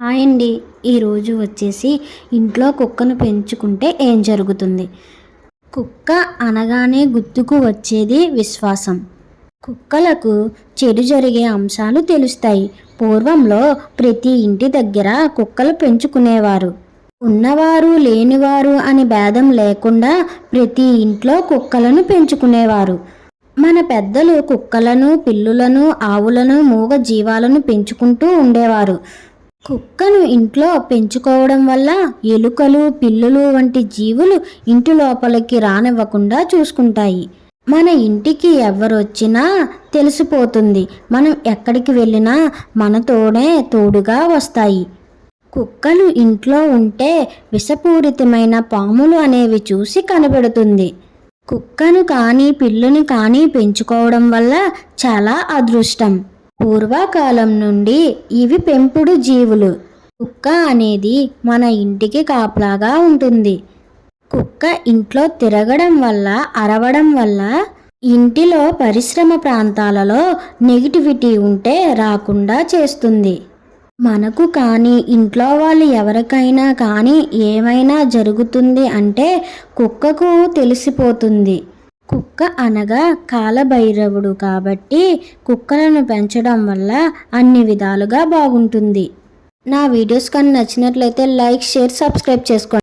Hi అండి. ఈరోజు వచ్చేసి ఇంట్లో కుక్కను పెంచుకుంటే ఏం జరుగుతుంది? కుక్క అనగానే గుర్తుకు వచ్చేది విశ్వాసం. కుక్కలకు చెడు జరిగే అంశాలు తెలుస్తాయి. పూర్వంలో ప్రతి ఇంటి దగ్గర కుక్కలు పెంచుకునేవారు. ఉన్నవారు లేనివారు అని భేదం లేకుండా ప్రతి ఇంట్లో కుక్కలను పెంచుకునేవారు. మన పెద్దలు కుక్కలను, పిల్లులను, ఆవులను, మూగ జీవాలను పెంచుకుంటూ ఉండేవారు. కుక్కను ఇంట్లో పెంచుకోవడం వల్ల ఎలుకలు, పిల్లులు వంటి జీవులు ఇంటి లోపలికి రానివ్వకుండా చూసుకుంటాయి. మన ఇంటికి ఎవరొచ్చినా తెలిసిపోతుంది. మనం ఎక్కడికి వెళ్ళినా మనతోనే తోడుగా వస్తాయి. కుక్కలు ఇంట్లో ఉంటే విషపూరితమైన పాములు అనేవి చూసి కనిపెడుతుంది. కుక్కను కానీ పిల్లుని కానీ పెంచుకోవడం వల్ల చాలా అదృష్టం. పూర్వకాలం నుండి ఇవి పెంపుడు జీవులు. కుక్క అనేది మన ఇంటికి కాపలాగా ఉంటుంది. కుక్క ఇంట్లో తిరగడం వల్ల, అరవడం వల్ల ఇంటిలో పరిశ్రమ ప్రాంతాలలో నెగిటివిటీ ఉంటే రాకుండా చేస్తుంది. మనకు కానీ ఇంట్లో వాళ్ళు ఎవరికైనా కానీ ఏమైనా జరుగుతుంది అంటే కుక్కకు తెలిసిపోతుంది. కుక్క అనగా కాలభైరవుడు కాబట్టి కుక్కలను పెంచడం వల్ల అన్ని విధాలుగా బాగుంటుంది. నా వీడియోస్ కానీ నచ్చినట్లయితే లైక్, షేర్, సబ్స్క్రైబ్ చేసుకోండి.